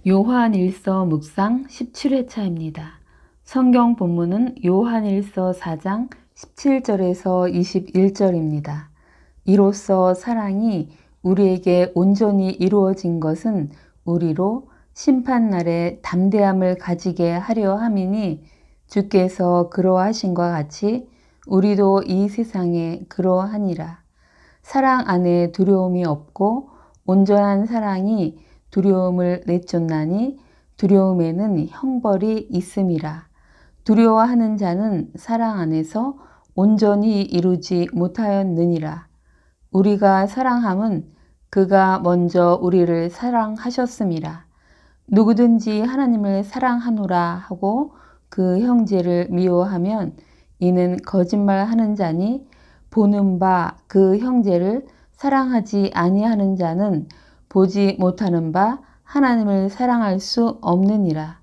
요한일서 묵상 17회차입니다. 성경 본문은 요한일서 4장 17절에서 21절입니다. 이로써 사랑이 우리에게 온전히 이루어진 것은 우리로 심판날에 담대함을 가지게 하려 함이니 주께서 그러하신과 같이 우리도 이 세상에 그러하니라. 사랑 안에 두려움이 없고 온전한 사랑이 두려움을 내쫓나니 두려움에는 형벌이 있음이라. 두려워하는 자는 사랑 안에서 온전히 이루지 못하였느니라. 우리가 사랑함은 그가 먼저 우리를 사랑하셨음이라. 누구든지 하나님을 사랑하노라 하고 그 형제를 미워하면 이는 거짓말하는 자니 보는 바 그 형제를 사랑하지 아니하는 자는 보지 못하는 바 하나님을 사랑할 수 없느니라.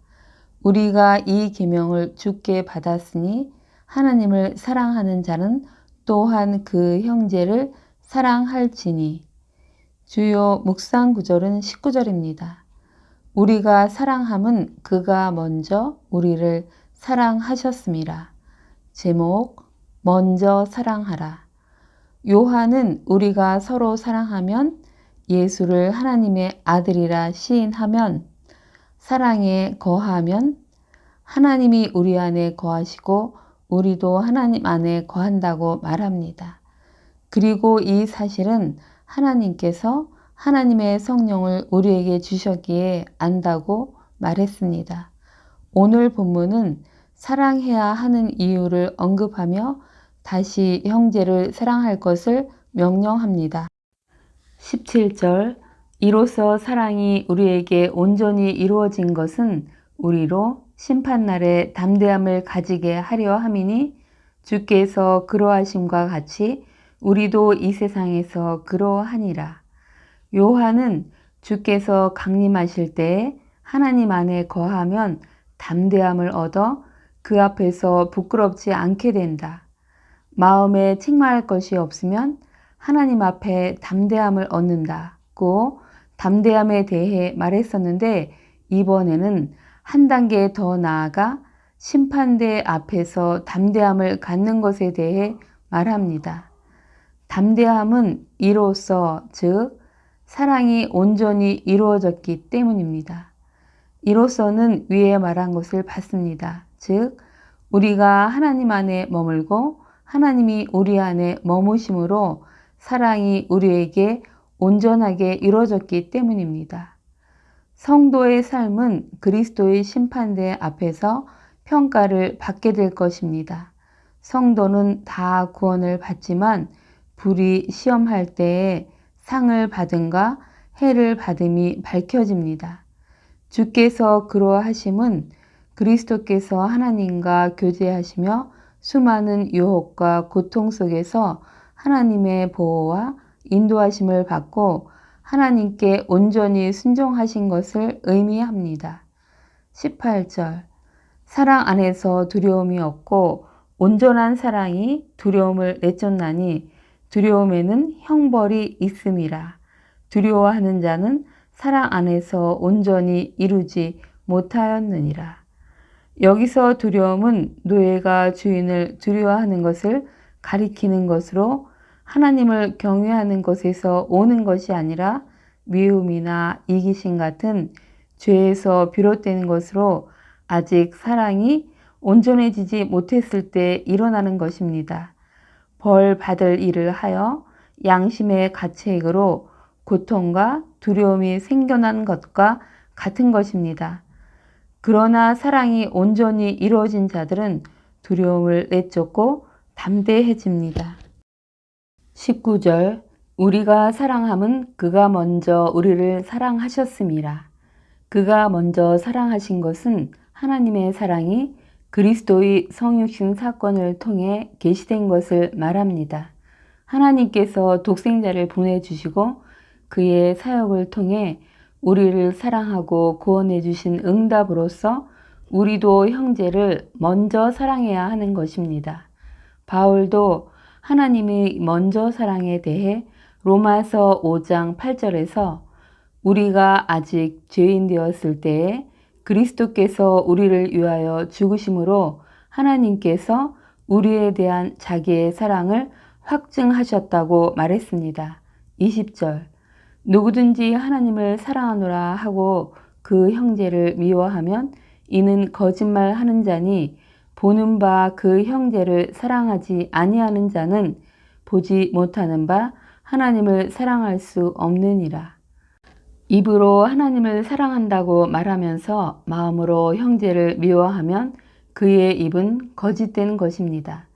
우리가 이 계명을 주께 받았으니 하나님을 사랑하는 자는 또한 그 형제를 사랑할지니. 주요 묵상 구절은 19절입니다. 우리가 사랑함은 그가 먼저 우리를 사랑하셨음이라. 제목 먼저 사랑하라. 요한은 우리가 서로 사랑하면 예수를 하나님의 아들이라 시인하면 사랑에 거하면 하나님이 우리 안에 거하시고 우리도 하나님 안에 거한다고 말합니다. 그리고 이 사실은 하나님께서 하나님의 성령을 우리에게 주셨기에 안다고 말했습니다. 오늘 본문은 사랑해야 하는 이유를 언급하며 다시 형제를 사랑할 것을 명령합니다. 17절 이로써 사랑이 우리에게 온전히 이루어진 것은 우리로 심판날에 담대함을 가지게 하려 함이니 주께서 그러하심과 같이 우리도 이 세상에서 그러하니라. 요한은 주께서 강림하실 때에 하나님 안에 거하면 담대함을 얻어 그 앞에서 부끄럽지 않게 된다. 마음에 책망할 것이 없으면 하나님 앞에 담대함을 얻는다고 담대함에 대해 말했었는데 이번에는 한 단계 더 나아가 심판대 앞에서 담대함을 갖는 것에 대해 말합니다. 담대함은 이로써 즉 사랑이 온전히 이루어졌기 때문입니다. 이로써는 위에 말한 것을 받습니다. 즉 우리가 하나님 안에 머물고 하나님이 우리 안에 머무심으로 사랑이 우리에게 온전하게 이루어졌기 때문입니다. 성도의 삶은 그리스도의 심판대 앞에서 평가를 받게 될 것입니다. 성도는 다 구원을 받지만 불의 시험할 때에 상을 받음과 해를 받음이 밝혀집니다. 주께서 그러하심은 그리스도께서 하나님과 교제하시며 수많은 유혹과 고통 속에서 하나님의 보호와 인도하심을 받고 하나님께 온전히 순종하신 것을 의미합니다. 18절 사랑 안에서 두려움이 없고 온전한 사랑이 두려움을 내쫓나니 두려움에는 형벌이 있음이라. 두려워하는 자는 사랑 안에서 온전히 이루지 못하였느니라. 여기서 두려움은 노예가 주인을 두려워하는 것을 가리키는 것으로 하나님을 경외하는 것에서 오는 것이 아니라 미움이나 이기심 같은 죄에서 비롯되는 것으로 아직 사랑이 온전해지지 못했을 때 일어나는 것입니다. 벌 받을 일을 하여 양심의 가책으로 고통과 두려움이 생겨난 것과 같은 것입니다. 그러나 사랑이 온전히 이루어진 자들은 두려움을 내쫓고 담대해집니다. 19절 우리가 사랑함은 그가 먼저 우리를 사랑하셨음이라. 그가 먼저 사랑하신 것은 하나님의 사랑이 그리스도의 성육신 사건을 통해 계시된 것을 말합니다. 하나님께서 독생자를 보내주시고 그의 사역을 통해 우리를 사랑하고 구원해 주신 응답으로서 우리도 형제를 먼저 사랑해야 하는 것입니다. 바울도 하나님의 먼저 사랑에 대해 로마서 5장 8절에서 우리가 아직 죄인 되었을 때에 그리스도께서 우리를 위하여 죽으심으로 하나님께서 우리에 대한 자기의 사랑을 확증하셨다고 말했습니다. 20절 누구든지 하나님을 사랑하노라 하고 그 형제를 미워하면 이는 거짓말하는 자니 보는 바 그 형제를 사랑하지 아니하는 자는 보지 못하는 바 하나님을 사랑할 수 없느니라. 입으로 하나님을 사랑한다고 말하면서 마음으로 형제를 미워하면 그의 입은 거짓된 것입니다.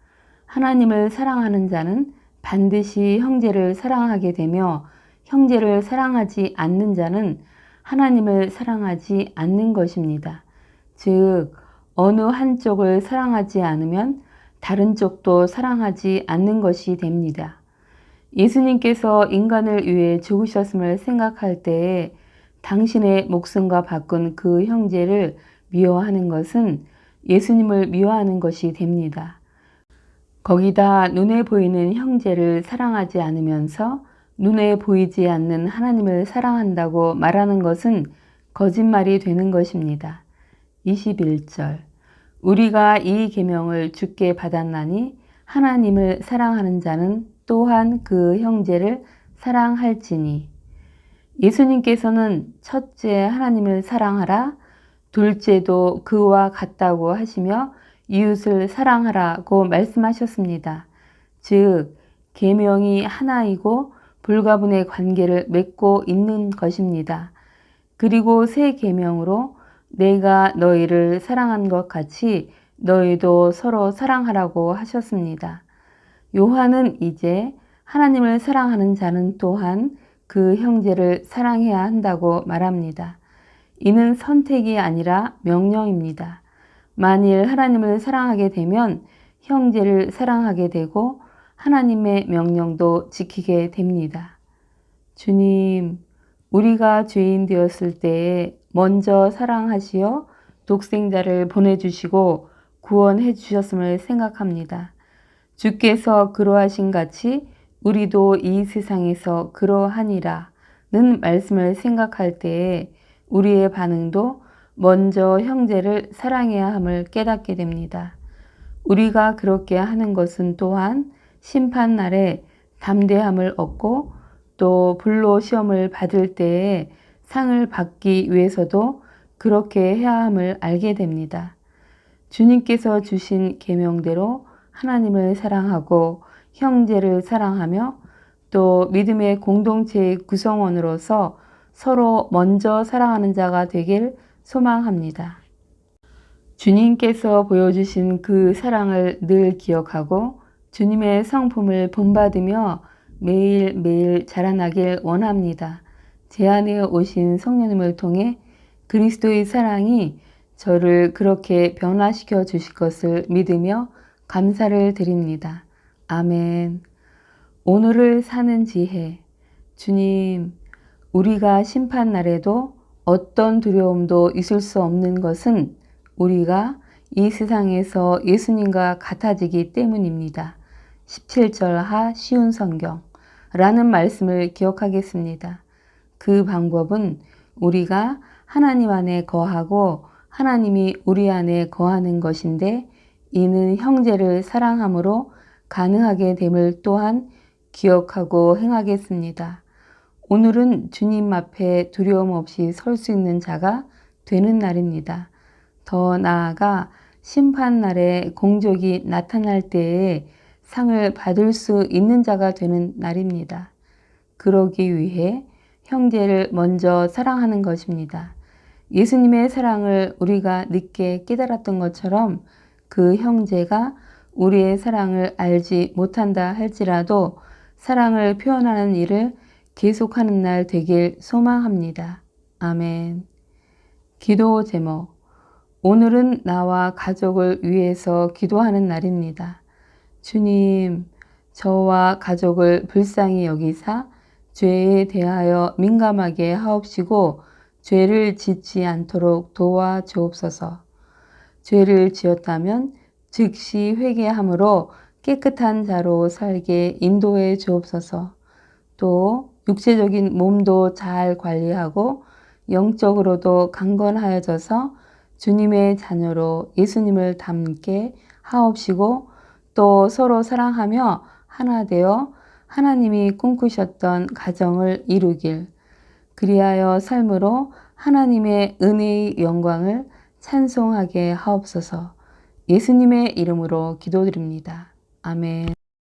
하나님을 사랑하는 자는 반드시 형제를 사랑하게 되며 형제를 사랑하지 않는 자는 하나님을 사랑하지 않는 것입니다. 즉 어느 한쪽을 사랑하지 않으면 다른 쪽도 사랑하지 않는 것이 됩니다. 예수님께서 인간을 위해 죽으셨음을 생각할 때에 당신의 목숨과 바꾼 그 형제를 미워하는 것은 예수님을 미워하는 것이 됩니다. 거기다 눈에 보이는 형제를 사랑하지 않으면서 눈에 보이지 않는 하나님을 사랑한다고 말하는 것은 거짓말이 되는 것입니다. 21절 우리가 이 계명을 주께 받았나니 하나님을 사랑하는 자는 또한 그 형제를 사랑할지니. 예수님께서는 첫째 하나님을 사랑하라, 둘째도 그와 같다고 하시며 이웃을 사랑하라고 말씀하셨습니다. 즉 계명이 하나이고 불가분의 관계를 맺고 있는 것입니다. 그리고 새 계명으로 내가 너희를 사랑한 것 같이 너희도 서로 사랑하라고 하셨습니다. 요한은 이제 하나님을 사랑하는 자는 또한 그 형제를 사랑해야 한다고 말합니다. 이는 선택이 아니라 명령입니다. 만일 하나님을 사랑하게 되면 형제를 사랑하게 되고 하나님의 명령도 지키게 됩니다. 주님, 우리가 죄인 되었을 때에 먼저 사랑하시어 독생자를 보내주시고 구원해 주셨음을 생각합니다. 주께서 그러하신 같이 우리도 이 세상에서 그러하니라는 말씀을 생각할 때에 우리의 반응도 먼저 형제를 사랑해야 함을 깨닫게 됩니다. 우리가 그렇게 하는 것은 또한 심판날에 담대함을 얻고 또 불로 시험을 받을 때에 상을 받기 위해서도 그렇게 해야 함을 알게 됩니다. 주님께서 주신 계명대로 하나님을 사랑하고 형제를 사랑하며 또 믿음의 공동체의 구성원으로서 서로 먼저 사랑하는 자가 되길 소망합니다. 주님께서 보여주신 그 사랑을 늘 기억하고 주님의 성품을 본받으며 매일매일 자라나길 원합니다. 제 안에 오신 성령님을 통해 그리스도의 사랑이 저를 그렇게 변화시켜 주실 것을 믿으며 감사를 드립니다. 아멘. 오늘을 사는 지혜. 주님, 우리가 심판날에도 어떤 두려움도 있을 수 없는 것은 우리가 이 세상에서 예수님과 같아지기 때문입니다. 17절 하 쉬운 성경 라는 말씀을 기억하겠습니다. 그 방법은 우리가 하나님 안에 거하고 하나님이 우리 안에 거하는 것인데 이는 형제를 사랑함으로 가능하게 됨을 또한 기억하고 행하겠습니다. 오늘은 주님 앞에 두려움 없이 설 수 있는 자가 되는 날입니다. 더 나아가 심판날에 공적이 나타날 때에 상을 받을 수 있는 자가 되는 날입니다. 그러기 위해 형제를 먼저 사랑하는 것입니다. 예수님의 사랑을 우리가 늦게 깨달았던 것처럼 그 형제가 우리의 사랑을 알지 못한다 할지라도 사랑을 표현하는 일을 계속하는 날 되길 소망합니다. 아멘. 기도 제목. 오늘은 나와 가족을 위해서 기도하는 날입니다. 주님, 저와 가족을 불쌍히 여기사 죄에 대하여 민감하게 하옵시고 죄를 짓지 않도록 도와 주옵소서. 죄를 지었다면 즉시 회개함으로 깨끗한 자로 살게 인도해 주옵소서. 또 육체적인 몸도 잘 관리하고 영적으로도 강건하여져서 주님의 자녀로 예수님을 닮게 하옵시고 또 서로 사랑하며 하나 되어 하나님이 꿈꾸셨던 가정을 이루길, 그리하여 삶으로 하나님의 은혜의 영광을 찬송하게 하옵소서. 예수님의 이름으로 기도드립니다. 아멘.